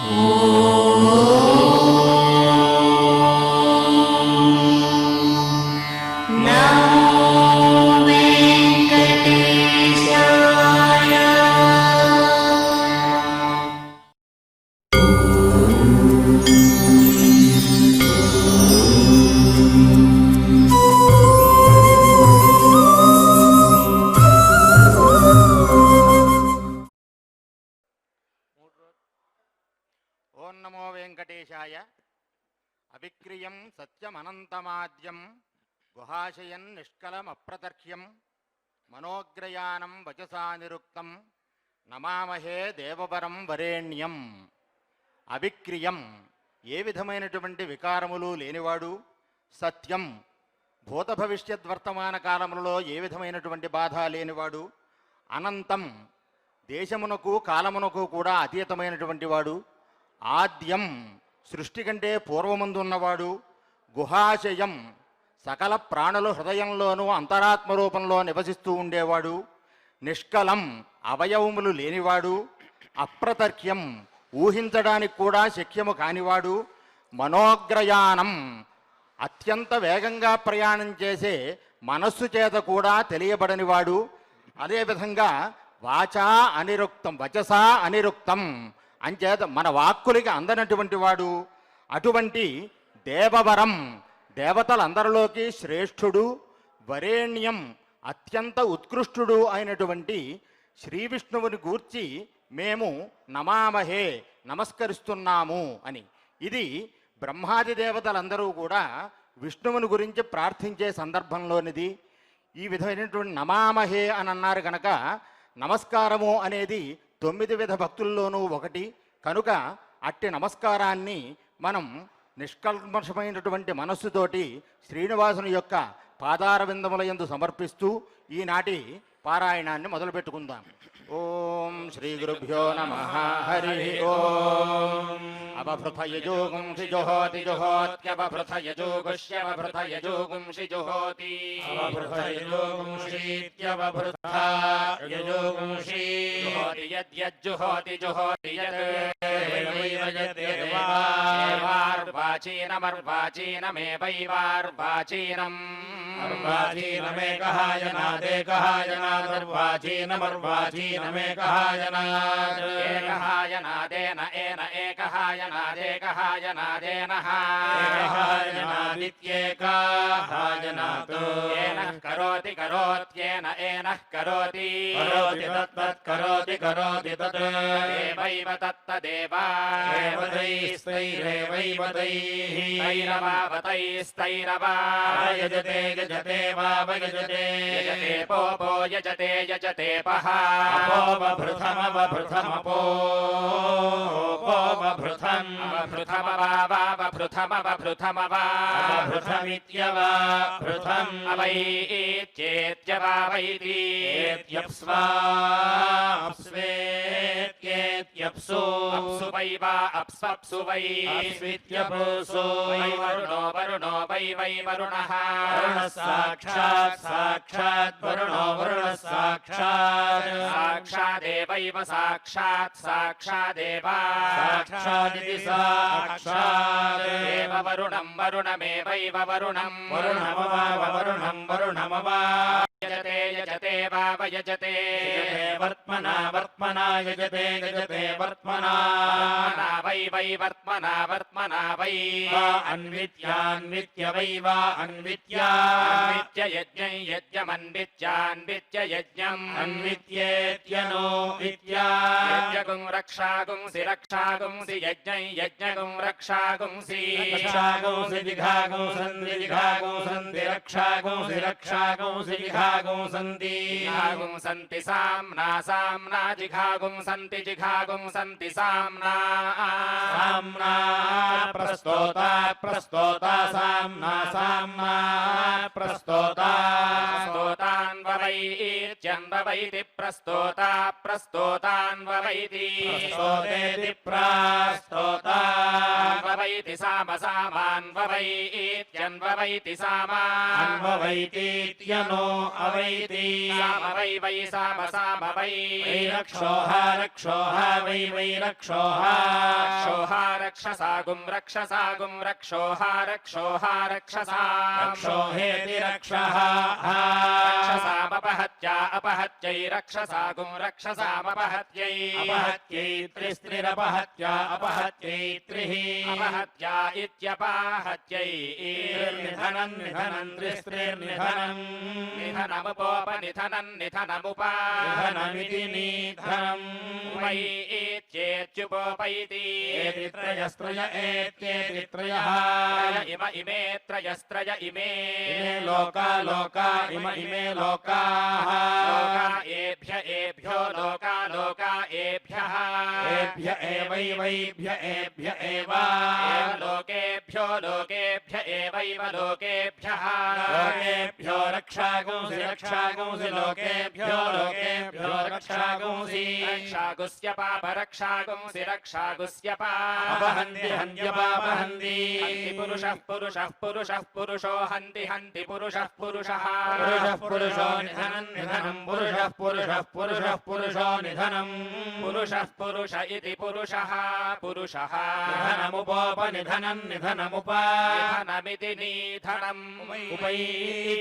ఓం నమో వెంకటేశాయ. అవిక్రియం సత్యమనంతమాద్యం గుహాశయన్ నిష్కలమప్రతర్క్యం మనోగ్రయానం వచసా నిరుక్తం నమామహే దేవవరం వరేణ్యం. అవిక్రియం ఏ విధమైనటువంటి వికారములు లేనివాడు, సత్యం భూత భవిష్యద్వర్తమాన కాలములలో ఏ విధమైనటువంటి బాధ లేనివాడు, అనంతం దేశమునకు కాలమునకు కూడా అతీతమైనటువంటి వాడు, ఆద్యం సృష్టి కంటే పూర్వమందున్నవాడు, గుహాశయం సకల ప్రాణుల హృదయంలోనూ అంతరాత్మ రూపంలో నివసిస్తూ ఉండేవాడు, నిష్కలం అవయవములు లేనివాడు, అప్రతర్క్యం ఊహించడానికి కూడా శక్యము కానివాడు, మనోగ్రయానం అత్యంత వేగంగా ప్రయాణం చేసే మనస్సు చేత కూడా తెలియబడనివాడు, అదేవిధంగా వాచా అనిరుక్తం వచసా అనిరుక్తం అంచేత మన వాక్కులకి అందనటువంటి వాడు, అటువంటి దేవవరం దేవతలందరిలోకి శ్రేష్ఠుడు, వరేణ్యం అత్యంత ఉత్కృష్టుడు అయినటువంటి శ్రీ విష్ణువుని గూర్చి మేము నమామహే నమస్కరిస్తున్నాము అని. ఇది బ్రహ్మాది దేవతలందరూ కూడా విష్ణువుని గురించి ప్రార్థించే సందర్భంలోనిది. ఈ విధమైనటువంటి నమామహే అని అన్నారు కనుక నమస్కారము అనేది 9 విధ భక్తుల్లోనూ ఒకటి కనుక అట్టి నమస్కారాన్ని మనం నిష్కల్మషమైనటువంటి మనస్సుతోటి శ్రీనివాసుని యొక్క పాదార విందముల యందు సమర్పిస్తూ ఈనాటి పారాయణాన్ని మొదలుపెట్టుకుందాం. ఓం శ్రీ గురుభ్యో నమః. హరి ఓం. అవభృతయజోగుంషి జుహోతి జుహోత్యవభృతయజోగుష్యవభృతయజోగుంషి జుహోతి అవభృతయజోగుంషీత్యవభృతయజోగుంషి జుహోతి యద్యజ్జుహోతి జుహోతి యద్వాచీనమర్వాచీనమేవైవార్వాచీనం अर्वाचीनमेकहायनादेकहायनादर्वाचीनमर्वाचीनमेकहायनाद एकहायनादेन एन एकहायनादेकहायनादेन एकहायनादित्येकाहायनातो येनः करोति करोत्येन एनः करोति करोति तत्तत् करोति करोति तत् देवैव तत्तदेव देवतैस्तैरेवैव तैः तैरवावतैस्तैरवा यजते यजते वावयजते यजते पोपो यजते यजतेपः अपोवभृथमवभृथमपोवभृथम् अवभृथमवावभृथमवभृथमवभृथम् अवैत्येत्यवावैति एत्यप्स्वाप्स्वेत्येत्यप्सु अप्सु वै वा अप्सप्सु वै अप्स्वित्यपुसु वै वरुणो वरुणो वै वै वरुणः वरुणः साक्षात् साक्षात् वरुणो वरुणः साक्षात् साक्षादेवैव साक्षात् साक्षादेव साक्षादिति साक्षात् देव वरुणं वरुणमेवैव वरुणं वरुणमवाव वरुणं वरुणमवा यजते यजते वाव यजते वर्त्मना वर्त्मना यजते यजते वर्त्मना वै वै वर्त्मना वर्त्मना वै अन्वित्यान्वित्य वै वा अन्वित्या अन्वित्य यज्ञं यज्ञमन्वित्यान्वित्य यज्ञम् अन्वित्येत्यनो विद्या यज्ञगुं रक्षागुंसि रक्षागुंसि यज्ञं यज्ञगुं रक्षागुंसि रक्षागुंसि जिघागुंसन्ति जिघागुंसन्ति रक्षागुंसि रक्षागुंसि जिघागुंसन्ति जिघागुंसन्ति साम्ना साम्ना जिघागुंसन्ति जिघागुंसन्ति साम्ना साम्ना प्रस्तोता प्रस्तोता साम्ना साम्ना प्रस्तोता प्रस्तोतान्ववैत्यन्ववैति प्रस्तोता प्रस्तोतान्ववैति प्रस्तोतेति प्रस्तोता अन्ववैति साम सामान्ववैत्यन्ववैति सामा अन्ववैतीत्यनो अवैति साम वै वै साम साम वै वै रक्षोः रक्षोः वै वै रक्षोः रक्षोः रक्षसागुं रक्षसागुं रक्षोहा रक्षोहा रक्षसा रक्षोहेति रक्षः रक्षसामपहत्या अपहत्यै रक्षसागुं रक्षसामपहत्यै अपहत्यै त्रिस्त्रिरपहत्या अपहत्यै त्रिः अपहत्या इत्यपाहत्यै निधनं निधनं त्रिस्त्रिर्निधनम् निधनमुपोपनिधनं निधनमुपा निधनमिति निधनम् वै इत्येत्युपोपैति एति त्रयस्त्रय एत्येति त्रयः इम इमे त्रयस्त्रय इमे इमे लोका लोका इमे लोकाः लोका एभ्य एभ्यो लोका लोका एभ्यः एभ्य एवैवैभ्य एभ्य एव लोकेभ्यो लोकेभ्य एवैव लोकेभ्यः लोकेभ्यो रक्षागुंसि रक्षागुंसि लोकेभ्यो लोकेभ्यो रक्षागुंसि रक्षागुस्य पापरक्षागुंसि रक्षागुस्य पाप अपहन्ति हन्त्यपापहन्ति पुरुषः पुरुषः पुरुषः पुरुषो हन्ति हन्ति पुरुषः पुरुषः पुरुषः पुरुषो निधनं निधनं पुरुषः पुरुषः पुरुषः पुरुषो निधनम् पुरुषः पुरुष इति पुरुषः पुरुषः निधनमुपोपनिधनं निधनमुप निधनमिति निधनम्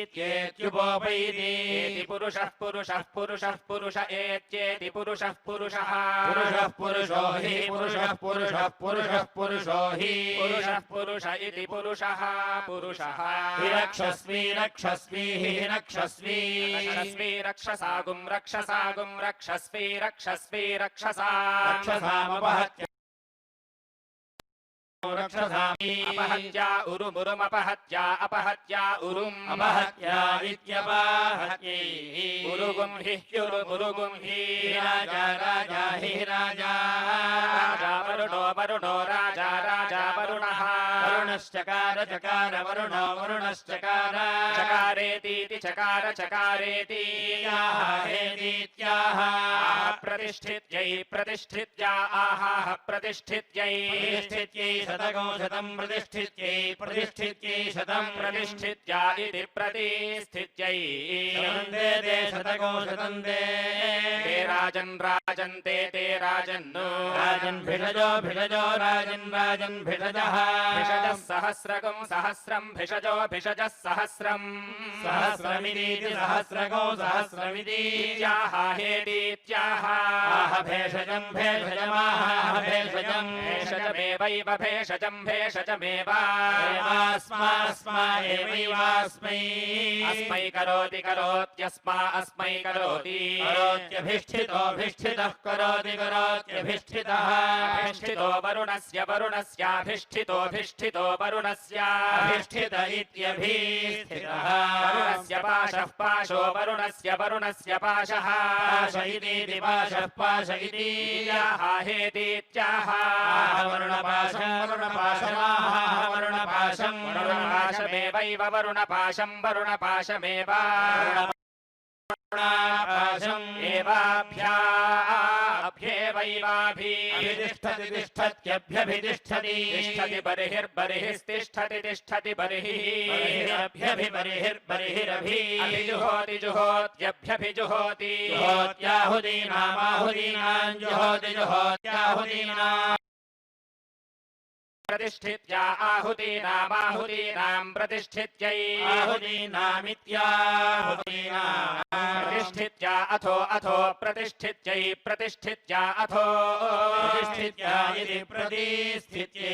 उपैत्येत्युपोपैति इति पुरुषः पुरुषः पुरुषः पुरुष एत्येति पुरुषः पुरुषः पुरुषः पुरुषो हि पुरुषः पुरुषः पुरुषः पुरुषो हि पुरुषः पुरुष इति पुरुषः पुरुषः रक्षस्वी रक्षस्वी हि रक्षस्वी रक्षस्वी रक्षसागुं रक्षसागुं रक्षस्वी रक्षस्वी रक्षसा रक्षसामपहत्य रक्षसामि अपहत्या उरुमुरुमपहत्या अपहत्या उरुम् अपहत्या इत्यपहत्यै उरुगुं हि ह्युरुमुरुगुं हि राजा राजा हि राजा राजा वरुणो वरुणो राजा राजा वरुणः वरुणश्चकार चकार वरुणो वरुणश्चकार चकारेतीति चकार चकारेति हेतीत्याह प्रतिष्ठित्यै प्रतिष्ठित्या आहाः प्रतिष्ठित्यै प्रतिष्ठित्यै शतकं शतं प्रतिष्ठित्यै प्रतिष्ठित्यै शतं प्रतिष्ठित्या इति प्रतिष्ठित्यै शतन्ते ते शतकं शतन्ते ते राजन् राजन् ते राजन्नो राजन् भिषजो भिषजो राजन् राजन् भिषजः भिषजः सहस्रकं सहस्रं भिषजो भिषजः सहस्रम् सहस्रमितीति सहस्रको सहस्रमिति इत्याह हेतीत्याह आह भेषजं भेषजमाह भेषजं भेषजमेवैव भेषजं भेषजमेव एवास्मास्मा एवैवास्मै अस्मै करोति करोत्यस्मा अस्मै करोति करोत्यभिष्ठितोऽभिष्ठितः करोति करोत्यभिष्ठितः अभिष्ठितो वरुणस्य वरुणस्याभिष्ठितोऽभिष्ठितो वरुणस्य अभिष्ठित इत्यभिष्ठितः वरुणस्य पाशः पाशो वरुणस्य वरुणस्य पाशः पाश इति पाशः पाश इति हेतीत्याह वरुणपाशं वरुणपाशमाह वरुणपाशं वरुणपाशमेवैव वरुणपाशं वरुणपाशमेव वरुणपाशम् एवाभ्याभ्येवैवाभि तिष्ठति तिष्ठत्यभ्यभितिष्ठति तिष्ठति बर्हिर्बर्हिस्तिष्ठति तिष्ठति बर्हिः बर्हिरभ्यभिबर्हिर्बर्हिरभि अभिजुहोति जुहोत्यभ्यभिजुहोति जुहोत्याहुदीनामाहुदीनां जुहोति जुहोत्याहुदीनाम् प्रतिष्ठित्या आहुतीनामाहुतीनां प्रतिष्ठित्यै आहुतीनामित्याहुतीनाम् प्रतिष्ठित्या अथो अथो प्रतिष्ठित्यै प्रतिष्ठित्या अथो प्रतिष्ठित्या इति प्रतिष्ठित्यै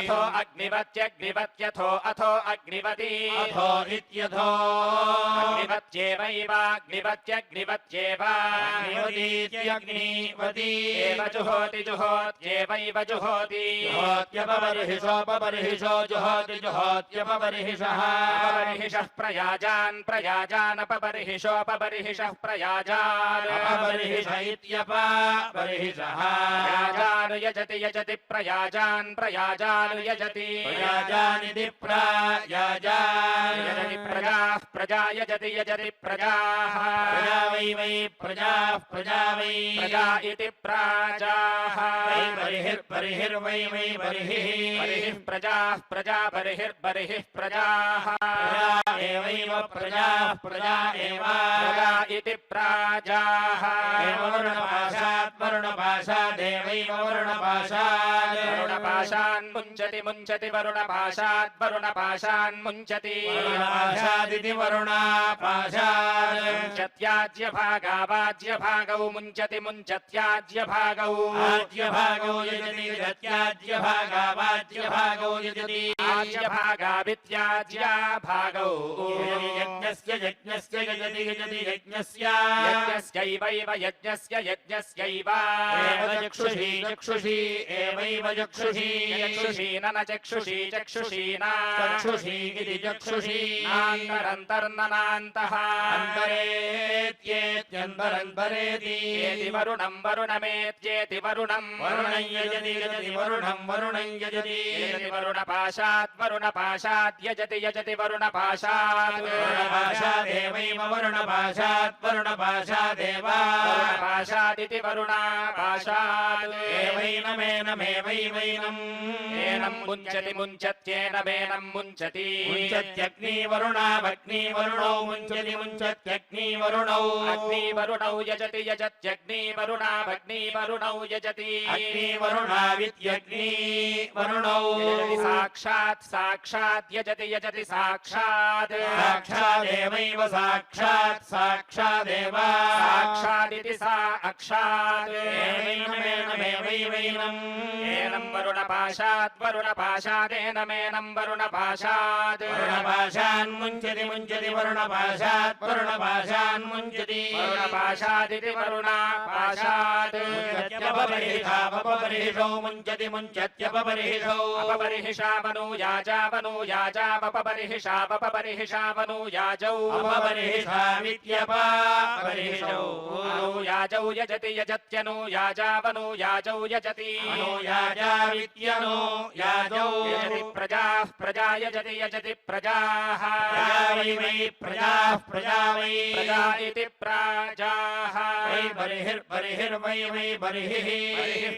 अथो अग्निवत्यग्निवत्यथो अथो अग्निवती अथो इत्यथो अग्निवत्येवैवाग्निवत्यग्निवत्येव अग्निवतीत्यग्निवती एव जुहोति जुहोत्येवैव जुहोति जुहोत्यपबर्हिषोपबर्हिषो जुहोति जुहोत्यपबर्हिषः अपबर्हिषः प्रयाजान् प्रयाजानपबर्हिषोपबर्हिषः प्रयाजान् अपबर्हिष इत्यपबर्हिषः प्रयाजान् यजति यजति प्रयाजान् प्रयाजान् यजति प्रयाजानिति प्रयाजान् यजति प्रजाः प्रजा यजति यजति प्रजाः प्रजा वै वै प्रजाः प्रजा वै प्रजा इति प्राजाः बर्हिर्बर्हिर्वै वै बर्हिः बर्हिः प्रजाः प्रजा बर्हिर्बर्हिः प्रजाः प्रजा एवैव प्रजाः प्रजा एव प्रजा इति प्राजाः एव वरुणपाशात् वरुणपाशादेवैव वरुणपाशात् वरुणपाशान् मुञ्चति मुञ्चति वरुणपाशात् वरुणपाशान् मुञ्चति वरुणपाशादिति वरुणापाशात् मुञ्चत्याज्यभागावाज्यभागौ मुञ्चति मुञ्चत्याज्यभागौ आज्यभागो यजति यत्याज्यभागावाज्यभागो यजति आज्यभागावित्याज्यभागौ यज्ञस्य यज्ञस्य यजति यजति यज्ञस्य यज्ञस्यैवैव यज्ञस्यैव एव चक्षुषी चक्षुषी एवैव चक्षुषी चक्षुषी न चक्षुषी चक्षुषी न चक्षुषी इति चक्षुषी नान्तरन्तर्ननान्तः अन्तरेत्येत्यन्तरन्तरेति एति वरुणं वरुणमेत्येति वरुणं वरुणं यजति यजति वरुणं वरुणं यजति यजति वरुणपाशात् वरुणपाशात् यजति यजति वरुणपाशात् वरुणपाशादेवैव वरुणपाशात् वरुणपाशादेव वरुणपाशादिति वरुणापाशात् एवैनमेनमेवैवैनम् एनं मुञ्चति मुञ्चत्येनमेनं मुञ्चति मुञ्चत्यग्निवरुणावग्निवरुणौ मुञ्चति मुञ्चत्यग्निवरुणौ अग्निवरुणौ यजति यजत्यग्निवरुणावग्निवरुणौ यजति अग्निवरुणावित्यग्निवरुणौ यजति साक्षात् साक्षात् यजति यजति साक्षात् साक्षादेवैव साक्षात् साक्षादेव साक्षादिति साक्षात् एवैनमेनमेवैवैनम् एनं वरुणपाशात् वरुणपाशादेनमेनं वरुणपाशात् वरुणपाशान् मुञ्चति मुञ्चति वरुणपाशात् वरुणपाशान् मुञ्चति वरुणपाशादिति वरुणापाशात् मुञ्चत्यपरिहिषौ मुञ्चति मुञ्चत्यपरिहिषौ अपपरिहिषावनुयाजावनुयाजावपपरिहिषावपपरिहिषावनुयाजौ अपपरिहिषावित्यपपरिहिषौ अनुयाजौ यजति यजत्यनुयाजावनुयाजौ यजति अनुयाजावित्यनो याजौ यजति प्रजाः प्रजा यजति यजति प्रजाः प्रजा वै वै प्रजाः प्रजा वै प्रजा इति प्राजाः वै बर्हिर्बर्हिर्वै वै बर्हिः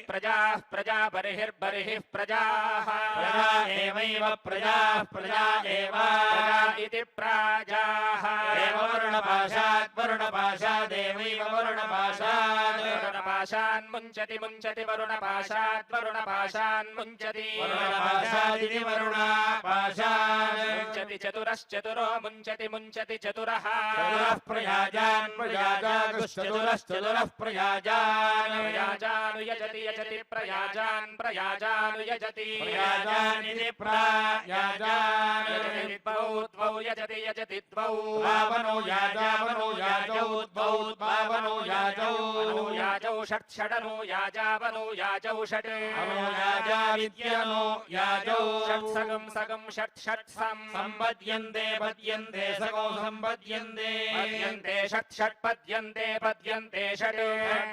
प्रजाः प्रजा बर्हिर्बर्हिः प्रजाः प्रजा एवैव प्रजाः प्रजा एव प्रजा इति प्राजाः एव वरुणपाशात् वरुणपाशादेवैव वरुणपाशात् वरुणपाशान् मुञ्चति मुञ्चति वरुणपाशात् वरुणपाशान् मुञ्चति वरुणपाशादिति वरुणापाशात् मुञ्चति चतुरश्चतुरो मुञ्चति मुञ्चति चतुरः चतुरः प्रयाजान् प्रयाजागुश्चतुरश्चतुरः प्रयाजान् प्रयाजानुयजति यजति प्रयाजान् प्रयाजानुयजति प्रयाजानिति प्रयाजान् यजति द्वौ द्वौ यजति यजति द्वौ द्वावनो याजावनो याजौ द्वौ द्वावनो याजौ अनुयाजौ षट् षडनुयाजावनु याजौ षट् अनुयाजाविद्यनो याजौ षट् सगं सगं षट् षट् सं सम्पद्यन्ते पद्यन्ते सगो सम्पद्यन्ते पद्यन्ते षट् षट् पद्यन्ते पद्यन्ते षट्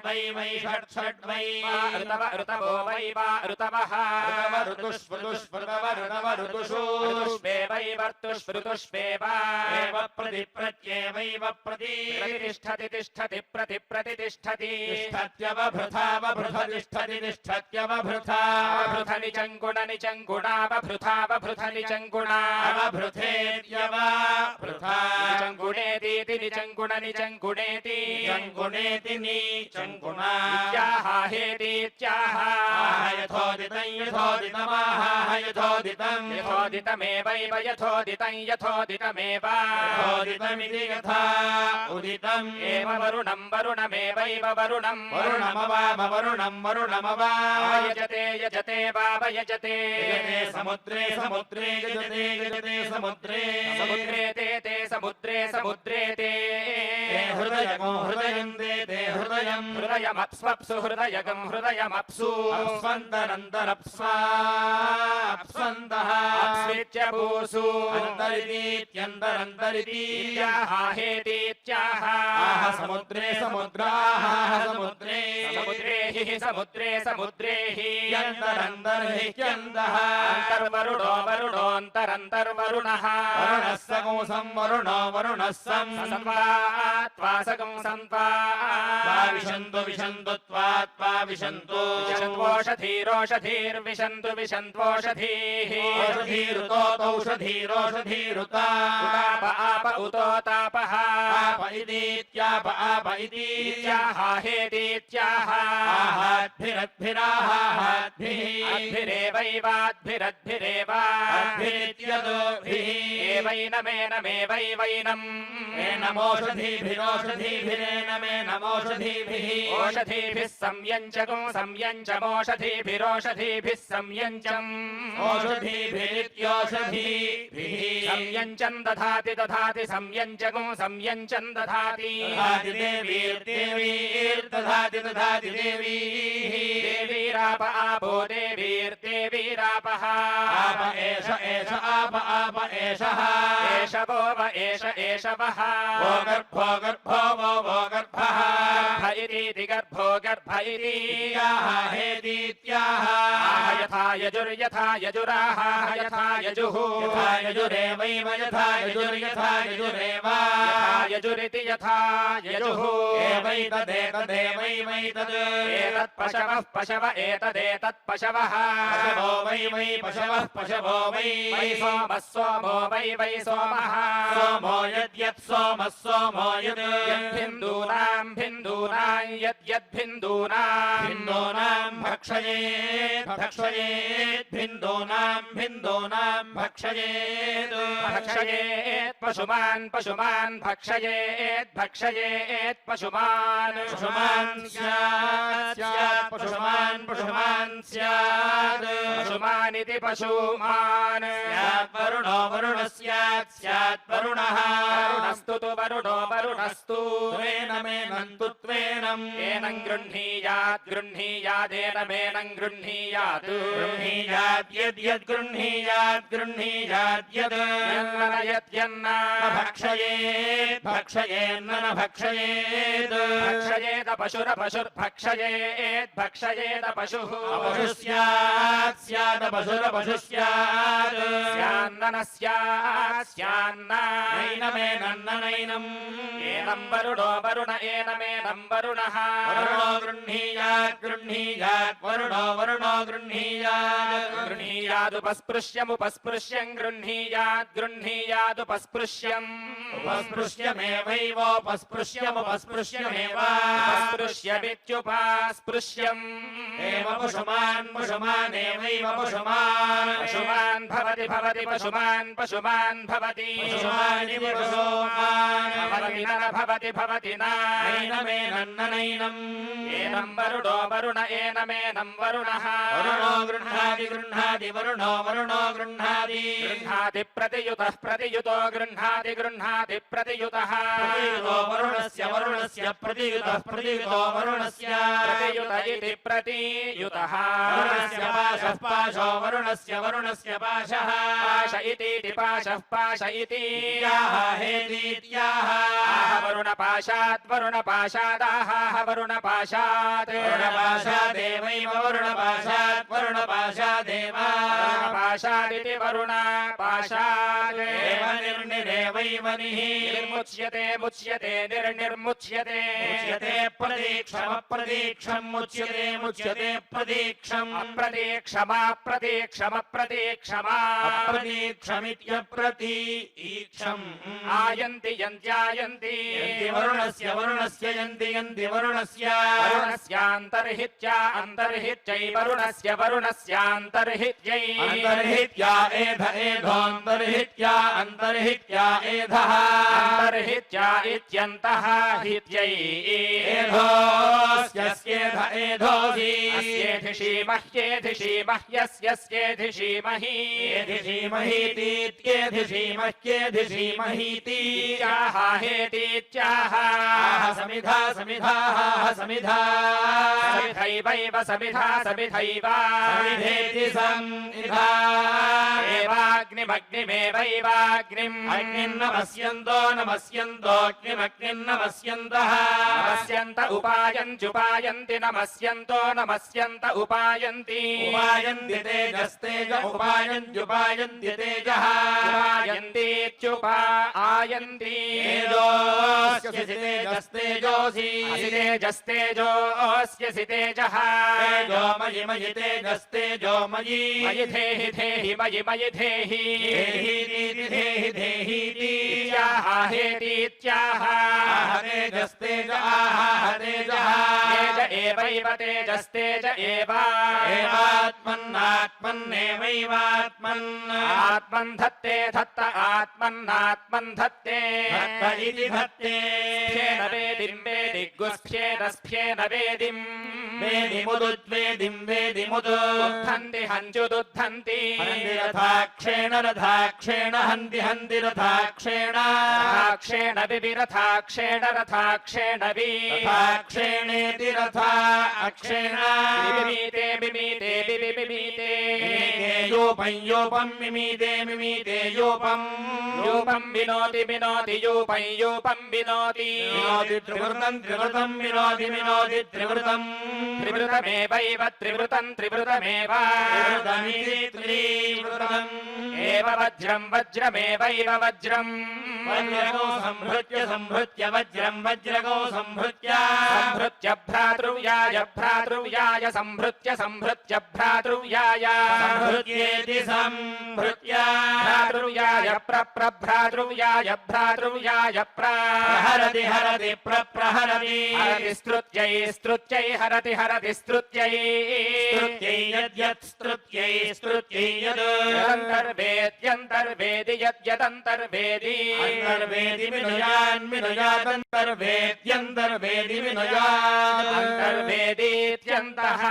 वै वै षट् षट् वै ऋतव ऋतवो वै वा ऋतवः ऋतुष्वृतुष्वृतव ऋतव ऋतुषु ऋतुष्वेवैवर्तुष्वृतुष्वेव एव प्रतिप्रत्येवैव प्रति प्रतिष्ठति तिष्ठति प्रतिष्ठति तिष्ठत्यवभृथावभृथ तिष्ठति तिष्ठत्यवभृथा अवभृथ निचङ्गुणावभृथावभृथ निचङ्गुणा अवभृथेत्यवभृथा निचङ्गुणेतीति निचङ्गुणेति चङ्गुणेति नीचङ्गुणा इत्याहेतीत्याह यथोदितं यथोदितमाह यथोदितं यथोदितमेवैव यथोदितं यथोदितमेव यथोदितमिति यथा उदितम् एव वरुणं वरुणमेवैव वरुणं वरुणमवाम वरुणं वरुणमवा यजते यजते वाव यजते यजते समुद्रे समुद्रे यजते यजते समुद्रे समुद्रे ते समुद्रे समुद्रे ते हृदयगो हृदयन्ते ते हृदयं हृदयमप्स्वप्सु हृदयगं हृदयमप्सु अप्स्वन्तरन्तरप्स्वाप्स्वन्तः अप्स्वित्यपूसु अन्तरितीत्यन्तरन्तरिती हेतीत्याह आह समुद्रे समुद्राः समुद्रे समुद्रे हि समुद्रे समुद्रे हि यन्तरन्तर्हित्यन्तः अन्तर्वरुणो वरुणोऽन्तरन्तर्वरुणः वरुणः सगोसं वरुणो वरुणः सं त्वासगं सन्त्वा विशन्तु विशन्तु त्वा विशन्तु विशन्त्वोषधीरोषधीर्विशन्तु विशन्त्वोषधीः ओषधीरुतोषधीरोषधीरुत उता उताप आप उतोतापः आप इतीत्याप आप इति इत्याहेतीत्याह आहाद्भिरद्भिराहाद्भिः अद्भिरेवैवाद्भिरद्भिरेव अद्भिरित्यदोभिः एवैनमेनमेवैवैनम् एनमोषधीभिरोषधीभिरेनमेनमोषधीभिः ओषधीभिः संयञ्चकं संयञ्चमोषधीभिरोषधीभिः संयञ्चम् ओषधीभिरित्योषधीभिः संयञ्चन् दधाति दधाति संयञ्चकं संयञ्चन् दधाति दधाति देवीर्दधाति दधाति देवीः देवीराप आपो देवीर्देवीरापः आप एष एष आप आप एषः एष वो व एष एषवः वो गर्भो गर्भो वो गर्भः गर्भ इति गर्भो गर्भ इति हेतीत्याह आह यथा यजुर्यथा यजुराह यथा यजुः यथा यजुरेवैव यथा यजुर्यथा यजुरेव यथा यजुरिति यथा यजुः एवैतदेतदेवैवैतद् एतत् पशवः पशव एतदेतत् पशवः पशवो वै वै पशवः पशवो वै वै सोमः सोमो वै वै सोमः सोमो यद्यत् सोमः सोमो यद् यद्भिन्दूनां भिन्दूनां यद्यद्भिन्दूनां भिन्दूनां भक्षयेत् भक्षयेत् भिन्दूनां भिन्दूनां भक्षयेत् भक्षयेत् पशुमान् पशुमान् भक्षयेत् भक्षयेत् पशुमान् पशुमान् स्यात् स्यात् पशुमान् पशुमान् स्यात् पशुमानिति पशुमान् स्यात् वरुणो वरुणः स्यात् स्यात् वरुणः वरुणस्तु तु वरुणो वरुणस्तु त्वेनमेनं तु त्वेनं एनं गृह्णीयात् गृह्णीयादेनमेनं गृह्णीयात् गृह्णीयात् यद्यद् गृह्णीयात् गृह्णीयात् यद् यन्न भक्षयेत् भक्षयेन्न न भक्षयेत् भक्षयेत पशुरपशुर्भक्षयेत् भक्षयेत पशुः अपशुः स्यात् स्यात् अपशुरपशुः स्यात् स्यान्न न स्यात् स्यान्न नैनमेनन्न नैनम् एनं वरुणो वरुण एनमेनं वरुणः वरुणो गृह्णीयात् गृह्णीयात् वरुणो वरुणो गृह्णीयात् गृह्णीयादुपस्पृश्यमुपस्पृश्यं गृह्णीयात् गृह्णीयादुपस्पृश्यम् उपस्पृश्यमेवैवोपस्पृश्यमुपस्पृश्यमेव उपस्पृश्यमित्युपस्पृश्यम् एव पशुमान् पशुमानेवैव पशुमान् पशुमान् भवति भवति पशुमान् पशुमान् भवति पशुमानिति पशुमान् भवति न भवति भवति न नैनमेनन्न नैनम् एनं वरुणो वरुण एनमेनं वरुणः वरुणो गृह्णाति गृह्णाति वरुणो वरुणो गृह्णाति गृह्णाति प्रतियुतः प्रतियुतो गृह्णाति गृह्णाति प्रतियुतः प्रतियुतो वरुणस्य वरुणस्य प्रतियुतः प्रतियुतो वरुणस्य प्रतियुत इति प्रतियुतः वरुणस्य पाशः पाशो वरुणस्य वरुणस्य पाशः पाश इति पाशः पाश इति हेतीत्याह वरुणपाशात् वरुणपाशादाह वरुणपाशात् वरुणपाशादेवैव वरुणपाशात् वरुणपाशादेव वरुणपाशादिति वरुणपाशात् एव निर्निरेवैव निः निर्मुच्यते मुच्यते निर्निर्मुच्यते मुच्यते प्रतीक्षमप्रतीक्षम् मुच्यते मुच्यते प्रतीक्षम् अप्रतीक्षमाप्रतीक्षमप्रतीक्षमा अप्रतीक्षमित्यप्रतीक्षम् आयन्ति यन्त्यायन्ति वरुणस्य वरुणस्य यन्ति यन्ति वरुणस्य वरुणस्यान्तर्हित्या अन्तर्हित्यै वरुणस्य वरुणस्यान्तर्हित्यै अन्तर्हित्या एध एधोऽन्तर्हित्या अन्तर्हित्या एधः अन्तर्हित्या इत्यन्तः हित्यै एधोऽस्यस्येध एधोऽसि अस्येधिषीमह्येधिषीमह्यस्यस्येधिषीमहि एधिषीमहीतीत्येधिषीमह्येधिषीमहीति हेतीत्याह समिधा समिधाः समिधा समिधैवैव समिधा समिधैव समिधेति समिधा एवाग्निमग्निमेवैवाग्निम् अग्निर्नमस्यन्तो नमस्यन्तोऽग्निमग्निर्नमस्यन्तः नमस्यन्त उपायन्त्युपायन्ति नमस्यन्तो नमस्यन्त उपायन्ति उपायन्ति तेजस्तेज उपायन्त्युपायन्ति तेजः उपायन्तीत्युपायन्ति तेजोऽस्यसि तेजस्तेजोऽसि असि तेजस्तेजोऽस्यसि तेजः तेजो मयि मयि तेजस्तेजो मयि मयि धेहि धेहि मयि मयि धेहि देहि देहीति हेतीत्याह तेजस्तेज आह तेजः तेज एवैव तेजस्तेज एव एवात्मन्नात्मन्नेवैवात्मन् आत्मन् धत्ते धत्त आत्मन्नात्मन् धत्ते धत्त इति धत्ते स्फेन वेदिं वेदिग्गुस्फेन स्फेन वेदिं वेदिमुदुद्वेदिं वेदिमुदु उद्धन्ति हञ्जुदुद्धन्ति रथाक्षेण रथाक्षेण हन्ति हन्ति रथाक्षेण रथाक्षेण विरथाक्षेण रथाक्षेण रथाक्षेणेति रथा अक्षेण विमीते विमीते विमीते योपं योपं मिमीते मिमीते योपं यूपं विनोति विनोति यूपं यूपं विनोति विनोति त्रिवृतं त्रिवृतं विनोति विनोति त्रिवृतं त्रिवृतमेवैव त्रिवृतं त्रिवृतमेव त्रिवृतमिति त्रिवृतम् एव वज्रं वज्रमेवैव वज्रं वज्रगो संहृत्य संहृत्य वज्रं वज्रगो संहृत्य संहृत्य भ्रातृव्याय भ्रातृव्याय संहृत्य संहृत्य भ्रातृव्याय संहृत्येति संहृत्य भ्रातृव्याय प्रभ्रातृव्याय भ्रातृव्याय प्रहरति हरति प्रहरति हरति स्तुत्यै स्तुत्यै हरति हरति स्तुत्यै स्तुत्यै यद्यत् स्तुत्यै स्तुत्यै यद् यदन्तर्वेद्यन्तर्वेदि यद्यदन्तर्वेदि अन्तर्वेदि विनुयान्विनुयादन्तर्वेद्यन्तर्वेदि विनुयात् अन्तर्वेदीत्यन्तः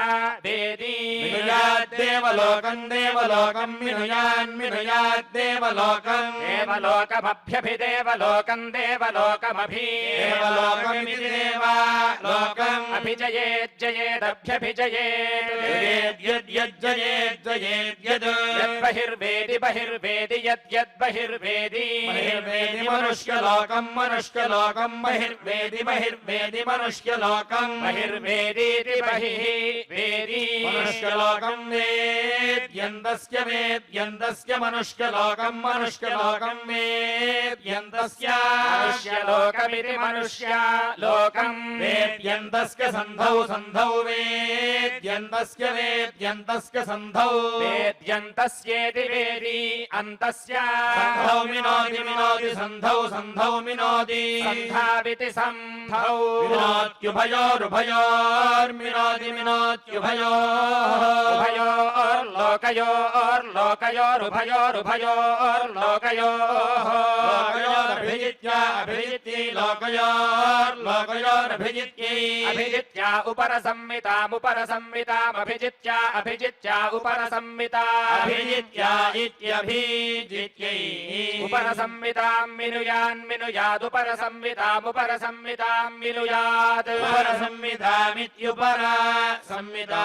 वेदी विनुयाद्देवलोकं देवलोकं विनुयान्विनुयाद्देवलोकं देवलोकमभ्यभिदेवलोकं देवलोकमभि देवलोकमिति देवालोकम् अभिजयेज्जयेदभ्यभिजयेत् यद्यज्जयेज्जयेद्यद् यद्बहिर्वेदि बहिर्वेदि यद्यद्बहिर्वेदि बहिर्वेदि मनुष्यलोकं मनुष्यलोकं बहिर्वेदि बहिर्वेदि मनुष्यलोकं बहिर्वेदीति बहिः वेदी मनुष्यलोकं वेद्यन्तस्य वेद्यन्तस्य मनुष्यलोकं मनुष्यलोकं वेद्यन्तस्य मनुष्यलोकमिति मनुष्यलोकम् वेद्यन्तस्य सन्धौ सन्धौ वेद्यन्तस्य वेद्यन्तस्य सन्धौ वेद्यन्तस्येति वेदी अन्तस्य सन्धौ मिनोति मिनोति सन्धौ सन्धौ मिनोति सन्धाविति सन्धौ मिनोत्युभयोरुभयोर्मिनोति मिनोत्युभयोः उभयोर्लोकयोरुभयोरुभयोर्लोकयोः लोकयोरभिजित्या अभिजित्यै लोकयोर्लोकयोरभिजित्यै अभिजित्या उपरसंहितामुपरसंहितामभिजित्या अभिजित्या उपरसंहिता अभिजित्या इत्यभिजित्यै उपरसंहितां मिनुयान्मिनुयादुपरसंहितामुपरसंहितां मिनुयात् उपरसंहितामित्युपरा संहिता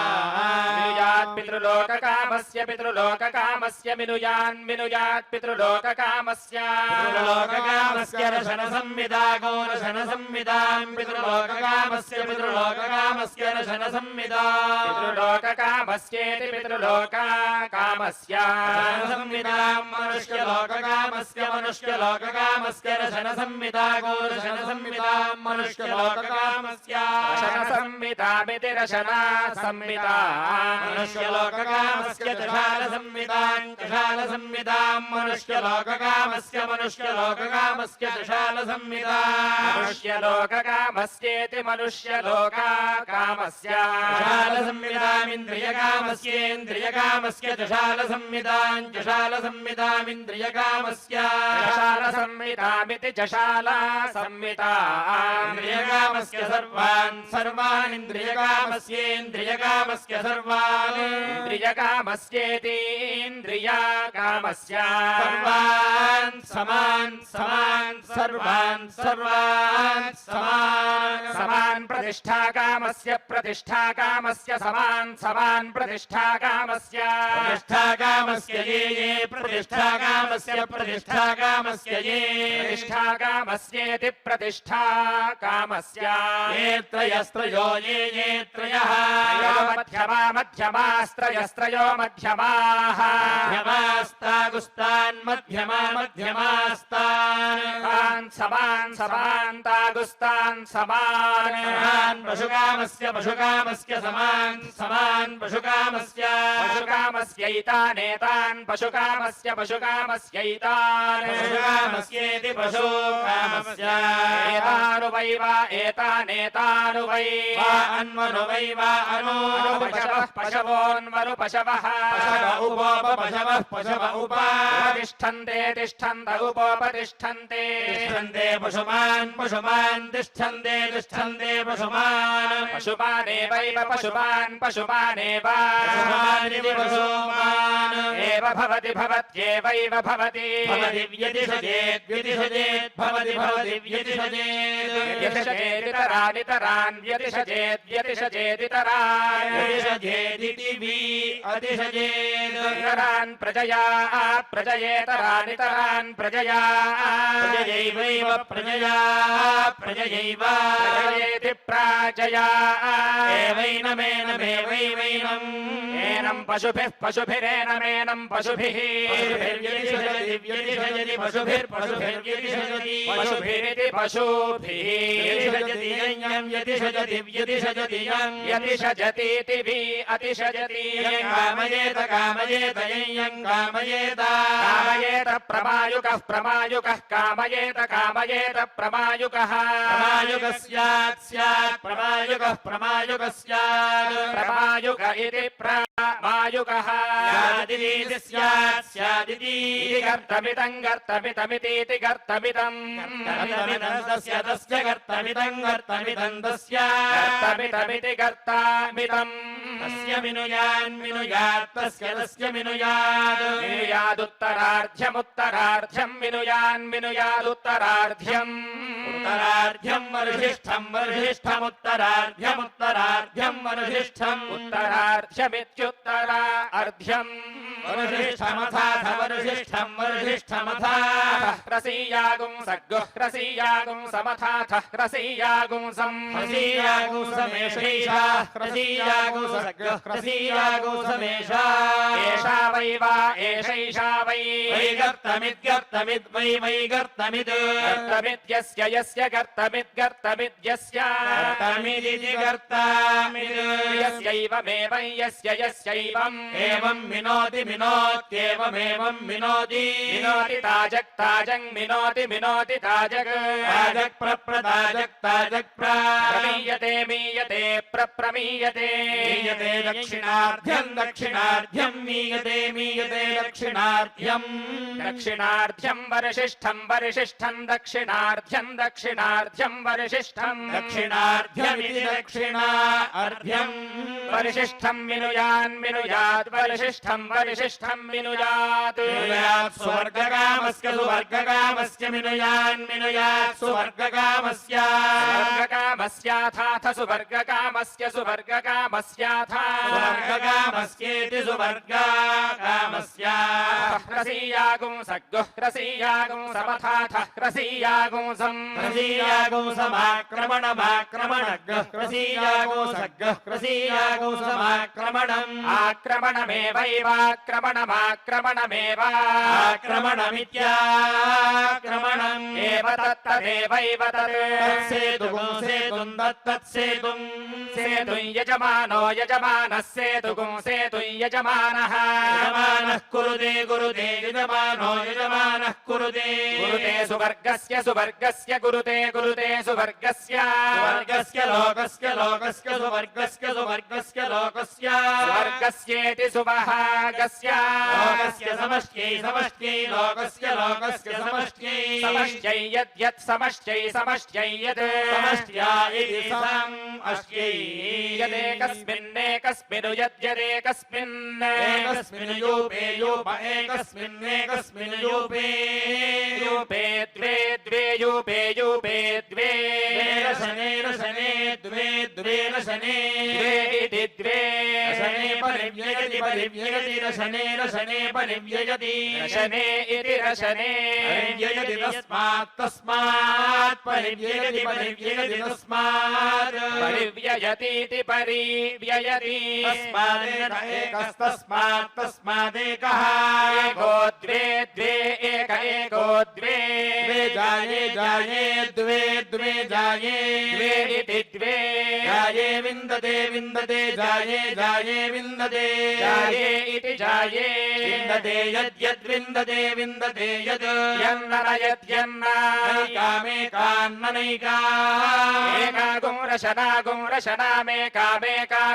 मिनुयात् पितृलोककामस्य पितृलोककामस्य मिनुयान्मिनुयात् पितृलोककामस्य पितृलोककामस्य रशनसंहिता गौरशनसंहितां पितृलोककामस्य पितृलोककामस्य रशनसंहिता पितृलोककामस्येति पितृलोककामस्य संहितां मनुष्यलोककामस्य मनुष्यलोककामस्य रशनसंहिता गौरशनसंहितां मनुष्यलोककामस्य रशनसंहितामिति रशना संहिता मनुष्यलोककामस्य दशालसंहितां दशालसंहितां मनुष्यलोककामस्य मनुष्यलोककामस्य दशालसंहिता मनुष्यलोककामस्येति मनुष्यलोककामस्य दशालसंहितामिन्द्रियकामस्येन्द्रियकामस्य दशालसंहितां दशालसंहितामिन्द्रियकामस्य जशालसंहितामिति जशाला संहिता इन्द्रियकामस्य सर्वान् सर्वान् इन्द्रियकामस्येन्द्रियकामस्य सर्वान् इन्द्रियकामस्येति इन्द्रियकामस्य सर्वान् समान् समान् सर्वान् सर्वान् समान् समान् प्रतिष्ठाकामस्य प्रतिष्ठाकामस्य समान् समान् प्रतिष्ठाकामस्य प्रतिष्ठाकामस्य ये ये प्रतिष्ठाकामस्य प्रतिष्ठाकामस्य ये प्रतिष्ठा कामस्येति प्रतिष्ठा कामस्य ये त्रयस्त्रयो ये त्रयः मध्यमा मध्यमास्त्रयस्त्रयो मध्यमाः मध्यमास्तागुस्तान् मध्यमास्तान् समान तागुस्तान् समान पशुकामस्य समान पशुकामस्यैतानेतान् पशुकामस्यैतान् पशुकामस्य एतानुवै अन्वनुवै वा अनु पशवोन्वरु पशवः पशव तिष्ठन्ते तिष्ठन्त उपोपतिष्ठन्ते तिष्ठन्ते पशुमान् तिष्ठन्ते पशुमान् पशुमानेवैव पशुमानेव एव भवति भवत्येवैव भवति व्यतिषजेत् व्यतिषजेदितरान् व्यतिषजेदितरान् प्रजया प्रजयेतरानितरान् प्रजया प्रजयेति प्राजया एनं पशुभिरेनमेनं पशुभिः पशुभिरिति पशुभिः यतिषजतीति अतिशजति कामयेत प्रमायुकः कामयेत प्रमायुकः प्रमायुकः स्यात् प्रमायुक इति प्रमायुकः स्यादिति गर्तमितीति गर्तमिदम् तस्य गर्तमिति गर्तामिदम् तस्य मिनुयात् तस्य मिनुयादुत्तरार्ध्यम् मिनुयादुत्तरार्ध्यम् वर्षिष्ठमुत्तरार्ध्यम् उत्तरार्ध्यमित्युत्तरा अर्ध्यम् वर्षिष्ठमथाथ ह्रसीयागुं सग्गुह्रसीयागुं समथाथ ह्रसीयागुंसम् एषा वै वा एषैषा वै गर्तमिद्यस्य यस्य यस्यैवमेव यस्यैवम् एवं मिनोत्येवमेवं मिनोति ताजक् मिनोति ताजक् प्रमीयते प्रप्रमीयते दक्षिणार्ध्यं मीयते दक्षिणार्ध्यं वरिष्ठं दक्षिणार्ध्यं वरिष्ठम् दक्षिणार्ध्यमिति दक्षिणार्ध्यम् वरिष्ठं मिनुयात् वरिष्ठं मिनुयात् स्वर्गकामस्य मिनुयात् सुवर्गकामस्याथाथ सुवर्गकामस्येति सुवर्गकामस्य ह्रसीयागुं सग्गुह्रसीयागुं समथाथ ह्रसीयागुंसम् समाक्रमणम् आक्रमणमित्याक्रमणम् एव तत्तदेवैव तत्सेतुं सेतुं यजमानः सेतुं यजमानः कुरुते यजमानः कुरुते सुवर्गस्य गुरुते सुवर्गस्य सुवर्गस्येति सुवहागस्य समष्ट्यै लोकस्य समष्ट्यै यद्यत् समष्ट्यै यत् समष्ट्या इति समष्ट्यै यदेकस्मिन्नेकस्मिन् एकस्मिन् यूपे द्वे रशने द्वे द्वे रसने द्वे इति द्वे रसने परिव्ययति परिव्ययति रसने रसने परिव्ययति रसने इति रसने परिव्ययति तस्मात् तस्मात् परिव्ययति परिव्ययति तस्मात् परिव्ययतीति परिव्ययति तस्मादेकस्तस्मात् तस्मादेकः एको द्वे द्वे एक एको द्वे द्वे जाये जाये द्वे द्वे जाये द्वे इति द्वे जाये विन्दते विन्दते जाये जाये विन्दते जाये इति जाये विन्दते यद्यद्विन्दते विन्दते यद् यन्ननयत्यन्न नैकामेकान्ननैका एका गुंरशनामेका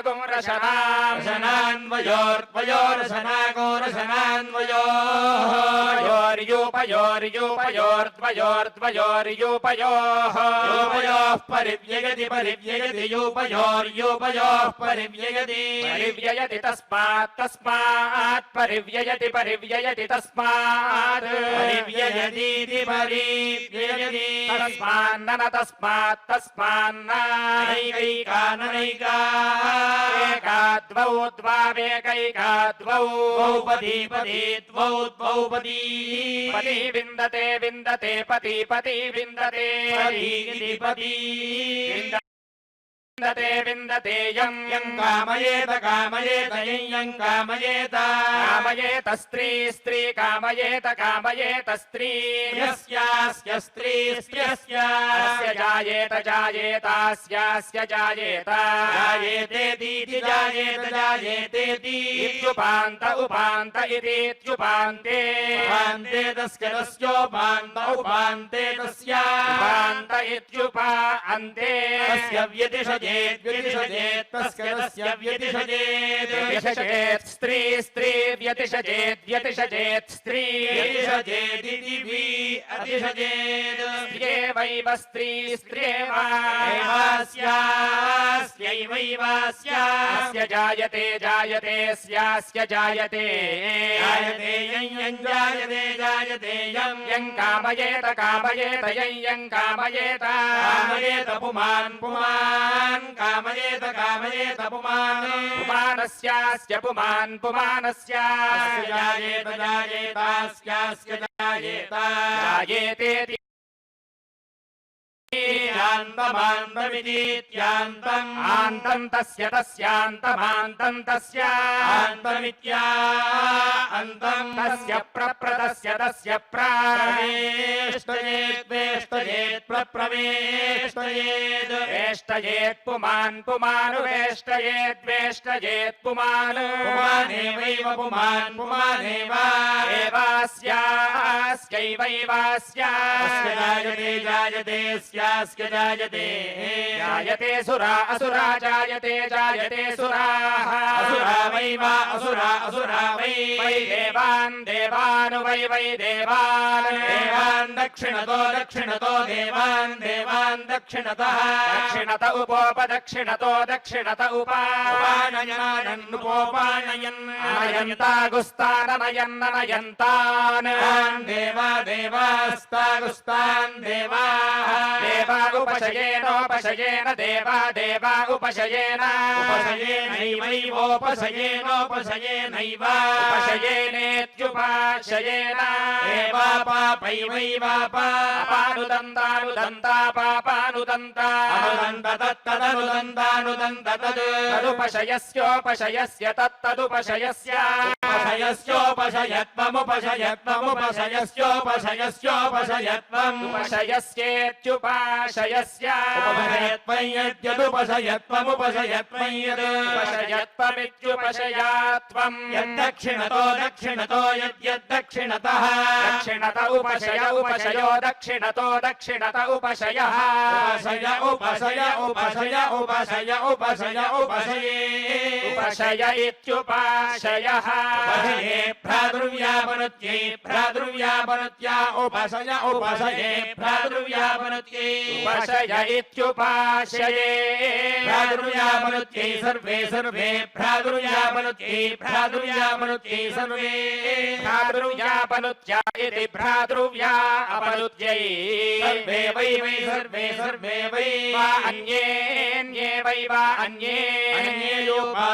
गुंरशनाम् रसनान्वयोर्द्वयोरसनान्वयोर्योपयोर्द्वयोर्द्वयोर्द्वयोर्योपयोः परिव्ययति परिव्ययति योपयोर्योपयोः परिव्ययति परिव्ययति तस्मात् तस्मात् परिव्ययति परिव्ययति तस्मात् परिव्ययतीति परिव्ययति तस्मान्न तस्मात् तस्मान्न नैकैका ननैका एका द्वौ द्वावेकैका द्वौ द्वौपदी पदी द्वौ द्वौपदी पति विन्दते विन्दते पति पति विन्दते पदी पदी विन्दते विन्दते यं यं कामयेत कामयेत यं कामयेत कामयेत स्त्री स्त्री कामयेत कामयेत स्त्री यस्यास्य स्त्री स्त्रियस्य अस्य जायेत जायेतास्यास्य जायेत जायेतेतीति जायेत जायेतेति इत्युपान्त उपान्त इतीत्युपान्ते उपान्ते तस्य तस्योपान्त उपान्ते तस्य उपान्त इत्युपान्ते तस्य व्यतिषजेत् व्यतिषजेत् तस्य तस्य व्यतिषजेत् व्यतिषजेत् स्त्री स्त्री व्यतिषजेत् व्यतिषजेत् स्त्री व्यतिषजेदिति वि अतिषजेत् स्त्रियेवैव स्त्री स्त्रियेव एवास्यास्यैवैवास्यास्य जायते जायते स्यास्य जायते जायते यं जायते जायते यं कामयेत कामयेत यं कामयेत कामयेत पुमान् पुमान् कामयेत कामयेत पुमान् पुमानस्यास्य पुमान् पुमानस्यास्य जायेत जायेतास्यास्य जायेत जायेतेति यान्तमान्तमितीत्यान्तम् आन्तं तस्य तस्यान्तमान्तं तस्य आन्तमित्या अन्तं तस्य प्रप्रतस्य तस्य प्रवेष्टयेत् वेष्टयेत् प्रप्रवेष्टयेत् वेष्टयेत् पुमान् पुमानुवेष्टयेत् वेष्टयेत् पुमान् पुमानेवैव पुमान् पुमानेव एवास्यास्यैवैवास्यास्य जायते जायते स्यास्य जायते जायते सुरा असुरा जायते जायते सुराः असुरा वै वा असुरा असुरा वै वै देवान् देवानु वै वै देवान् देवान् दक्षिणतो दक्षिणतो देवान् देवान् दक्षिणतः दक्षिणत उपोपदक्षिणतो दक्षिणत उपानयनानन्नुपोपानयन् अनयन्तागुस्ताननयन्ननयन्तान् देवा देवास्तागुस्तान् देवाः देवा उपशयेनोपशयेन देवा देवा उपशयेन उपशयेनैवैवोपशयेनोपशयेनैव उपशयेनेत्युपाशयेन एवा पापैवैवापा पानुदन्तानुदन्ता पापानुदन्ता अनुदन्त तत्तदनुदन्तानुदन्त तद् तदुपशयस्योपशयस्य तत्तदुपशयस्य उपशयस्योपशयत्वमुपशयत्वमुपशयस्योपशयस्योपशयत्वम् उपशयस्येत्युपाशयस्य उपशयत्वं यद्यदुपशयत्वमुपशयत्वं यद् उपशयत्वमित्युपशयात्वम् यद्दक्षिणतो दक्षिणतो यद्यद्दक्षिणतः दक्षिणत उपशय उपशयो दक्षिणतो दक्षिणत उपशयः उपशय उपशय उपशय उपशय उपशय उपशये उपशय इत्युपाशयः पशये भ्रातृव्यापनुत्यै भ्रातृव्यापनुत्या उपशय उपशये भ्रातृव्यापनुत्यै उपशय इत्युपाशये भ्रातृव्यापनुत्यै सर्वे सर्वे भ्रातृव्यापनुत्यै भ्रातृव्यापनुत्यै सर्वे भ्रातृव्यापनुत्या इति भ्रातृव्या अपनुत्यै सर्वे वै वै सर्वे सर्वे वै अन्ये वै वा अन्ये अन्येयोपा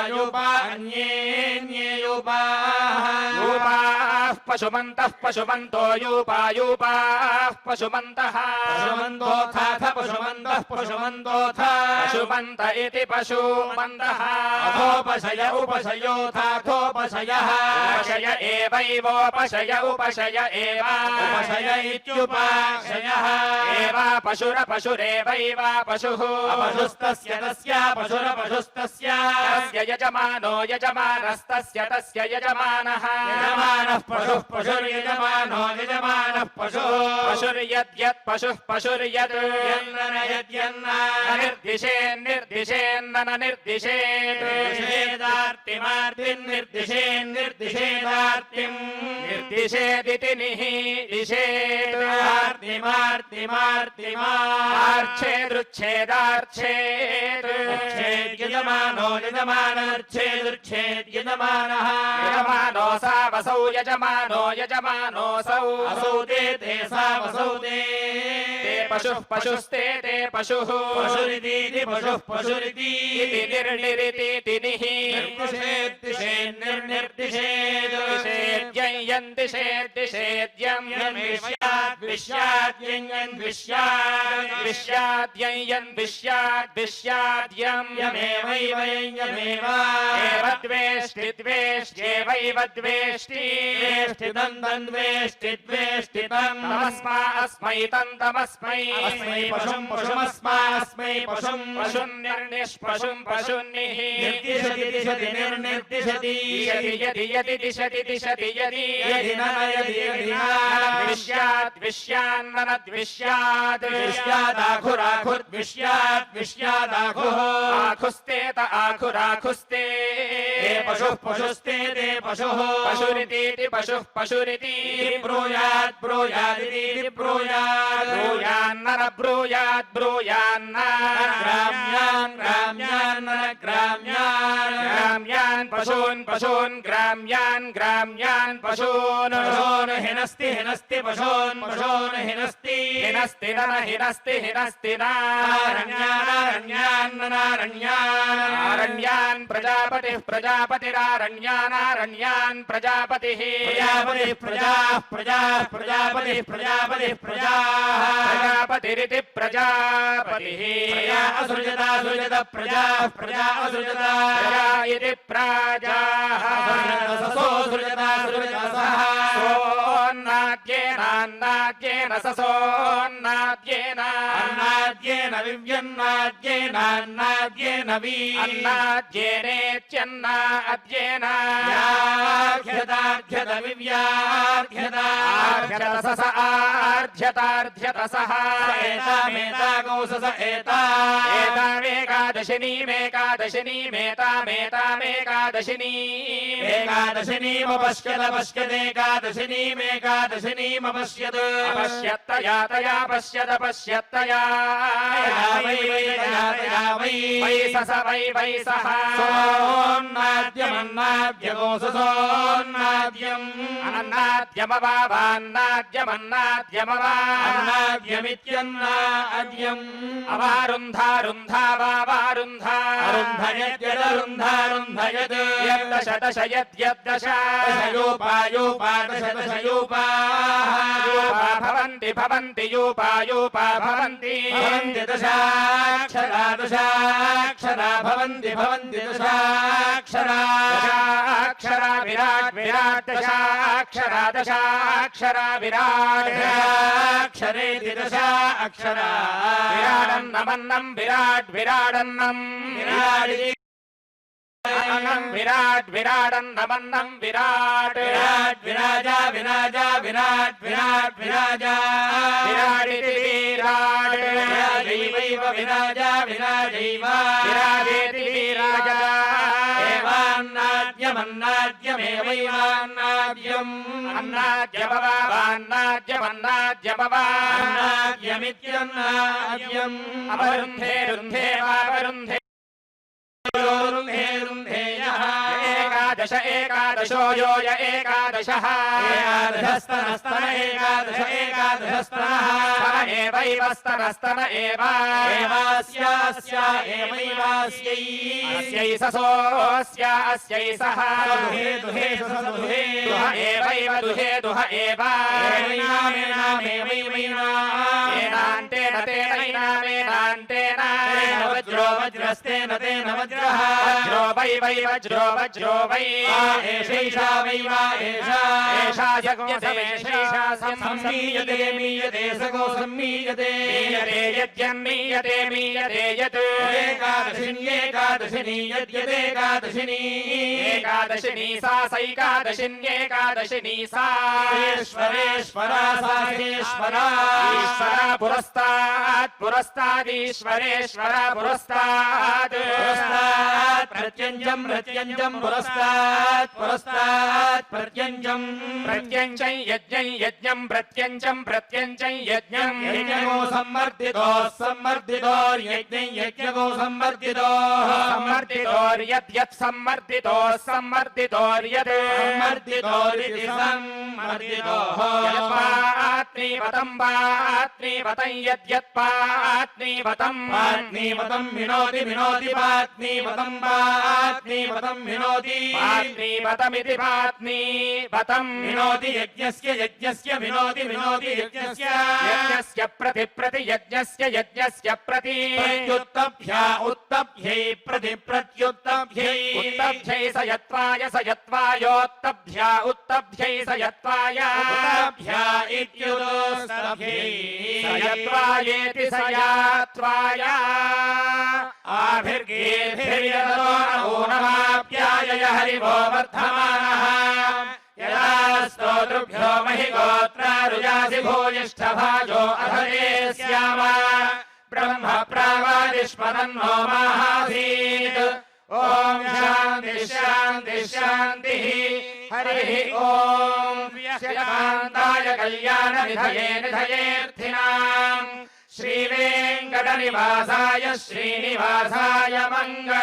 अन्येयोपाः यूपाः पशुमन्तः पशुमन्तो यूपाः पशुमन्तः पशुमन्तोऽथ पशुमन्तः पशुमन्तोऽथ पशुमन्त इति पशुमन्तः अथोपशय उपशयोथाथोपशयः उपशय एवैवोपशय उपशय एव उपशय इत्युपाशयः एव पशुरपशुरेवैव पशुः अपशुस्तस्य तस्य पशुरपशुस्तस्य तस्य यजमानो यजमानस्तस्य तस्य यजमानः यजमानः पशुः पशुर्यजमानो यजमानः पशुः पशुर्यद्यत् पशुः पशुर्यत् यन्न यद्यन्न निर्दिशेन्निर्दिशेन्न न निर्दिशेत् निर्दिशेदार्तिमार्तिम् निर्दिशेन्निर्दिशेदार्तिम् निर्दिशेदिति निःदिशेत् आर्च्छेदुच्छेदार्च्छेत् यजमानो यजमानर्च्छेदुच्छेद्यजमानः यजमानो सावसौ यजमानोऽसौ असौ ते सावसौ ते पशुः पशुस्ते ते पशुः पशुरिति पशुः पशुरिति इति निर्निरितीति निः निर्निर्दिशेद् दिशेद्यं विश्याद्यं यमेवैव एव द्वेष्टि द्वेष्ट्येवैव द्वेष्टि द्वेष्टितं तन्द्वेष्टिद्वेष्टितं तमस्मै तमस्मै पशुं पशुमस्मास्मै पशुं पशुन्निर्निष्पशुं पशुन्निः निर्दिशति दिशति निर्निर्दिशति यदि दिशति यदि यदि न यदि यदि न द्विष्यान्ननद्विष्यात् विष्यादाखुराखुर्विष्यादाखुः आखुस्तेत आखुराखुस्ते ते पशुः पशुस्ते ते पशुः पशुरितीति पशुः पशुरिति ब्रूयात् ब्रूयादिति ब्रूयात् ब्रूयान्नर ब्रूयात् ब्रूयान्न ग्राम्यान् ग्राम्यान् ग्राम्यान् ग्राम्यान् पशून् ग्राम्यान् पशून् हिनस्ति हिनस्ति पशून् हिनस्ति हिनस्ति न नारण्यान् प्रजापतिः प्रजापतिरारण्यान् प्रजापतिः प्रजापतिरिति प्रजापतिः असृजत प्रजा असृजत इति प्राजाः सोन्नाद्येन ससोन्नाद्येन अन्नाद्येन विव्यन्नाद्येन वि अन्नाद्येनेत्यन्न अद्येन यार्घ्यतार्घ्यत विव्यार्घ्यता आर्घ्यतसस आर्घ्यतार्घ्यतसः एतामेतागौसस एता एकादशिनीमेकादशिनीमेतामेकादशिनीमेकादशिनीमपश्यत् अपश्यत्तया तया पश्यत्तया वै सस वै सः सोन्नाद्यमन्नाद्यगोससोन्नाद्यम् अन्नाद्यमवान्नाद्यमन्नाद्यमवान्नाद्यमित्यन्नाद्यम् अवारुन्धारुन्धावारुन्धा अरुन्धयद्यदरुन्धारुन्धयद् यद्दश यद्दश यूपा भवन्ति यूपा भवन्ति दशाक्षरा भवन्ति दशाक्षरा विराट् दशाक्षरा विराट् दशाक्षरेति दशा अक्षरा विराडन्नमन्नं विराडन्नं विराडन्नमन्नं विराट विराजा विराडिति विराजैव विराजा विराजैव विराजेति विराजा अन्नाद्यमेवैवान्नाद्यम् अन्नाद्यपवान्नाद्यमन्नाद्यपवा अन्नाद्यमित्यन्नाद्यम् अपरुन्धे रुन्धे वावरुन्धे एकादश एकादशो यो य एकादशः एकादशस्तनस्तन एकादश एकादशस्तनः एवैव स्तनस्तन एवास्यास्यै अस्यै ससोऽस्य अस्यै सः दुहे दुहे ससदुहे दुह एवैव दुहे दुह एव एनान्तेन तेनैनामेनान्तेन वज्रो वज्रस्तेन तेन वज्रः वज्रो वै वै वज्रो वज्रो वै एषैषा वै वा एषा एषा यज्ञसेषैषा सम्मीयते मीयते सगो सम्मीयते मीयते यज्ञन्मीयते मीयते यत् एकादशिन्येकादशिनी यद्यदेकादशिनी एकादशिनी सा सैकादशिन्येकादशिनी सा ईश्वरेश्वरा साधेश्वरा ईश्वरा पुरस्तात् पुरस्तादीश्वरेश्वरा पुरस्तात् पुरस्तात् प्रत्यञ्जं प्रत्यञ्जं पुरस्तात् पुरस्तात् प्रत्यञ्जं प्रत्यञ्चं यज्ञं यज्ञं प्रत्यञ्चं प्रत्यञ्चं यज्ञं यज्ञगो सम्वर्धितो सम्वर्धितोर्यज्ञं यज्ञगो सम्वर्धितो सम्वर्धितोर्यद्यत् सम्वर्धितो सम्वर्धितोर्यत् सम्वर्धितोरिति सम्वर्धितोः यत्पात्नीवतं पात्नीवतं यद्यत्पात्नीवतं पात्नीवतं विनोति विनोति पात्नीवतं पात्नीवतं विनोति पात्नीवतमिति पात्नीवतं विनोति यज्ञस्य यज्ञस्य विनोति विनोति यज्ञस्य यज्ञस्य प्रति प्रति यज्ञस्य यज्ञस्य प्रति प्रत्युत्तभ्या उत्तभ्यै प्रति प्रत्युत्तभ्यै उत्तभ्यै स यत्वायोत्तभ्या उत्तभ्यै स यत्वाय उत्तभ्या इत्युत्तभ्यै स यत्वायेति स यात्वाय आभिर्गेभिर्यतो नमाप्यायय हरिवो वर्धमानः यदा स्तोतृभ्यो महि गोत्रारुजासि भूयिष्ठभाजो अधरे स्याम ब्रह्म प्रावादिष्मदन्नो माहासीत् ॐ शान्ति शान्ति शान्तिः हरिः ॐ श्रीकान्ताय कल्याणनिधये निधयेऽर्थिनाम् श्रीवेङ्कटनिवासाय श्रीनिवासाय मङ्गलम्।